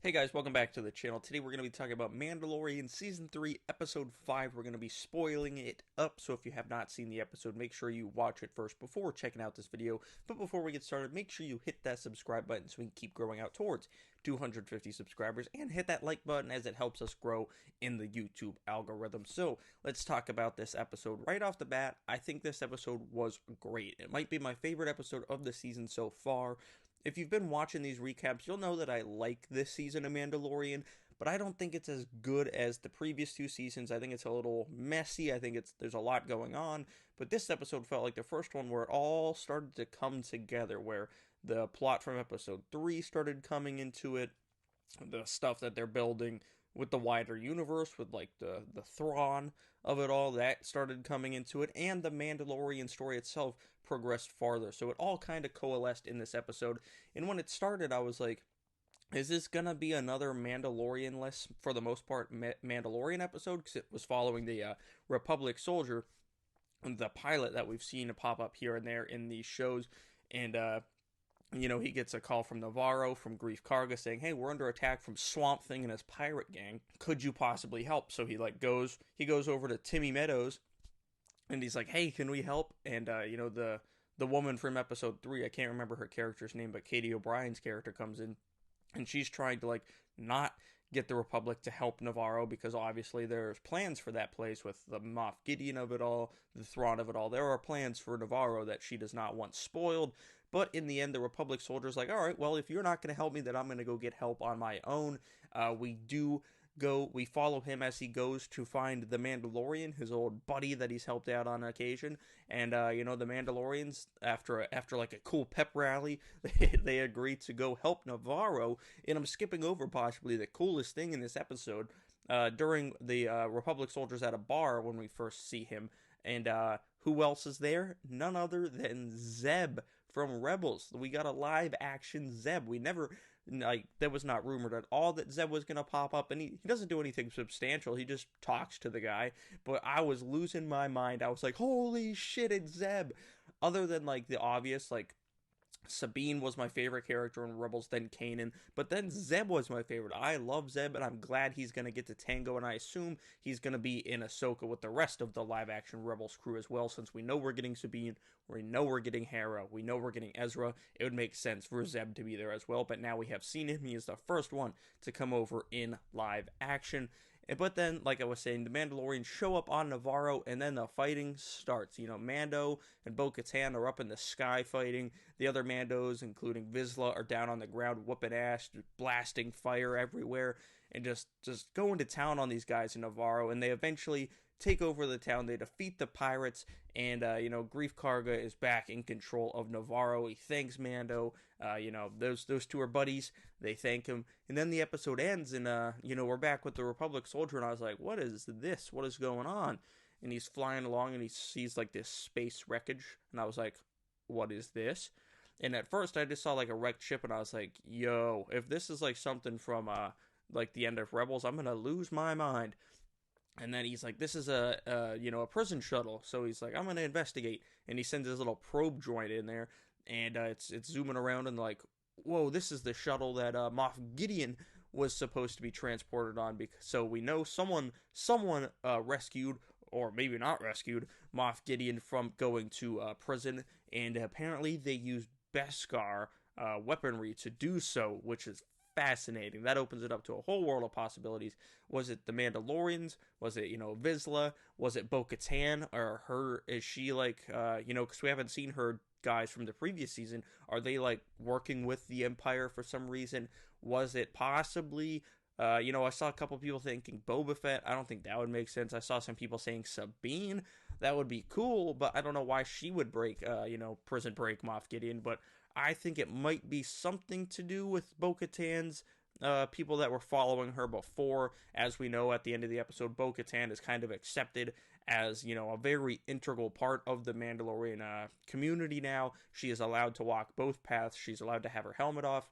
Hey guys, welcome back to the channel. Today we're going to be talking about Mandalorian Season 3, Episode 5. We're going to be spoiling it up, so if you have not seen the episode, make sure you watch it first before checking out this video. But before we get started, make sure you hit that subscribe button so we can keep growing out towards 250 subscribers, and hit that like button as it helps us grow in the YouTube algorithm. So let's talk about this episode. Right off the bat, I think this episode was great. It might be my favorite episode of the season so far. If you've been watching these recaps, you'll know that I like this season of Mandalorian, but I don't think it's as good as the previous two seasons. I think it's a little messy. I think there's a lot going on, but this episode felt like the first one where it all started to come together, where the plot from episode 3 started coming into it, the stuff that they're building with the wider universe, with like the Thrawn of it all, that started coming into it, and the Mandalorian story itself progressed farther. So it all kind of coalesced in this episode. And when it started, I was like, is this gonna be another Mandalorian-less, for the most part, Mandalorian episode? Because it was following the Republic soldier, the pilot that we've seen pop up here and there in these shows, and he gets a call from Navarro, from Grief Karga, saying, "Hey, we're under attack from Swamp Thing and his pirate gang. Could you possibly help?" So he goes over to Timmy Meadows, and he's like, "Hey, can we help?" And the woman from episode 3, I can't remember her character's name, but Katie O'Brien's character comes in, and she's trying to like not get the Republic to help Navarro, because obviously there's plans for that place with the Moff Gideon of it all, the Thrawn of it all. There are plans for Navarro that she does not want spoiled. But in the end, the Republic soldier's like, all right, well, if you're not going to help me, then I'm going to go get help on my own. We follow him as he goes to find the Mandalorian, his old buddy that he's helped out on occasion. And the Mandalorians, after like a cool pep rally, they agree to go help Navarro. And I'm skipping over possibly the coolest thing in this episode. During the Republic soldiers at a bar when we first see him, and who else is there? None other than Zeb from Rebels. We got a live action Zeb. We never, that was not rumored at all that Zeb was going to pop up, and he doesn't do anything substantial. He just talks to the guy. But I was losing my mind. I was like, holy shit, it's Zeb. Other than like the obvious, like, Sabine was my favorite character in Rebels, then Kanan, but then Zeb was my favorite. I love Zeb, and I'm glad he's going to get to Tango, and I assume he's going to be in Ahsoka with the rest of the live-action Rebels crew as well, since we know we're getting Sabine, we know we're getting Hera, we know we're getting Ezra. It would make sense for Zeb to be there as well, but now we have seen him. He is the first one to come over in live action. But then, like I was saying, the Mandalorians show up on Navarro, and then the fighting starts. Mando and Bo-Katan are up in the sky fighting. The other Mandos, including Vizsla, are down on the ground whooping ass, blasting fire everywhere, and just going to town on these guys in Navarro. And they eventually take over the town. They defeat the pirates, and Grief Karga is back in control of Navarro. He thanks Mando. Those two are buddies. They thank him, and then the episode ends, and we're back with the Republic soldier. And I was like, what is this? What is going on? And he's flying along, and he sees like this space wreckage, and I was like, what is this? And at first, I just saw like a wrecked ship, and I was like, yo, if this is like something from like the end of Rebels, I'm gonna lose my mind. And then he's like, "This is a prison shuttle." So he's like, "I'm gonna investigate." And he sends his little probe droid in there, and it's zooming around, and like, whoa, this is the shuttle that Moff Gideon was supposed to be transported on. So we know someone rescued, or maybe not rescued, Moff Gideon from going to prison, and apparently they used Beskar weaponry to do so, which is fascinating. That opens it up to a whole world of possibilities. Was it the Mandalorians? Was it, Vizsla? Was it Bo-Katan? Or her, is she like, because we haven't seen her guys from the previous season. Are they like working with the Empire for some reason? Was it possibly, I saw a couple people thinking Boba Fett. I don't think that would make sense. I saw some people saying Sabine. That would be cool, but I don't know why she would break, prison break Moff Gideon. But I think it might be something to do with Bo-Katan's people that were following her before. As we know, at the end of the episode, Bo-Katan is kind of accepted as, a very integral part of the Mandalorian community now. She is allowed to walk both paths. She's allowed to have her helmet off.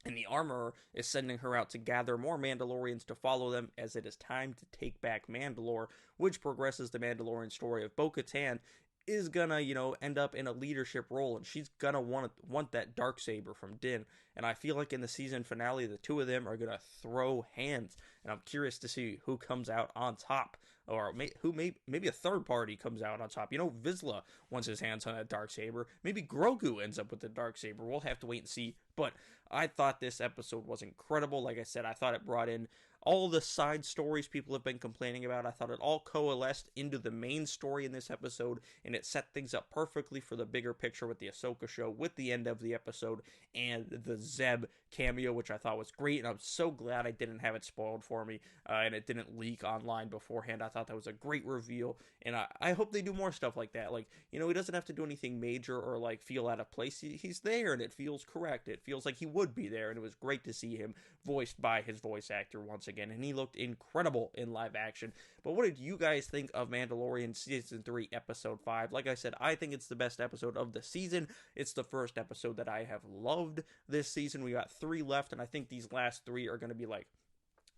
And the Armorer is sending her out to gather more Mandalorians to follow them, as it is time to take back Mandalore, which progresses the Mandalorian story of Bo-Katan is gonna, end up in a leadership role, and she's gonna want that Darksaber from Din. And I feel like in the season finale, the two of them are gonna throw hands, and I'm curious to see who comes out on top, or maybe a third party comes out on top. Vizsla wants his hands on that Darksaber. Maybe Grogu ends up with the Darksaber. We'll have to wait and see. But I thought this episode was incredible. Like I said, I thought it brought in all the side stories people have been complaining about. I thought it all coalesced into the main story in this episode, and it set things up perfectly for the bigger picture with the Ahsoka show, with the end of the episode, and the Zeb cameo, which I thought was great, and I'm so glad I didn't have it spoiled for me, and it didn't leak online beforehand. I thought that was a great reveal, and I hope they do more stuff like that. Like, he doesn't have to do anything major or, like, feel out of place. He's there, and it feels correct. It feels like he would be there, and it was great to see him voiced by his voice actor once again, and he looked incredible in live action. But what did you guys think of Mandalorian Season 3, Episode 5? Like I said, I think it's the best episode of the season. It's the first episode that I have loved this season. We got 3 left, and I think these last 3 are going to be, like,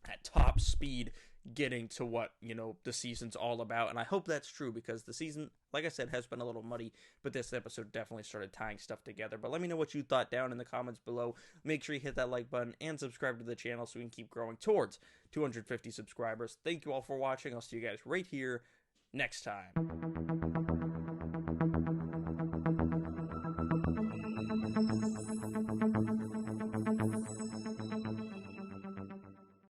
at top speed getting to what, the season's all about. And I hope that's true, because the season, like I said, has been a little muddy, but this episode definitely started tying stuff together. But let me know what you thought down in the comments below. Make sure you hit that like button and subscribe to the channel so we can keep growing towards 250 subscribers. Thank you all for watching. I'll see you guys right here next time.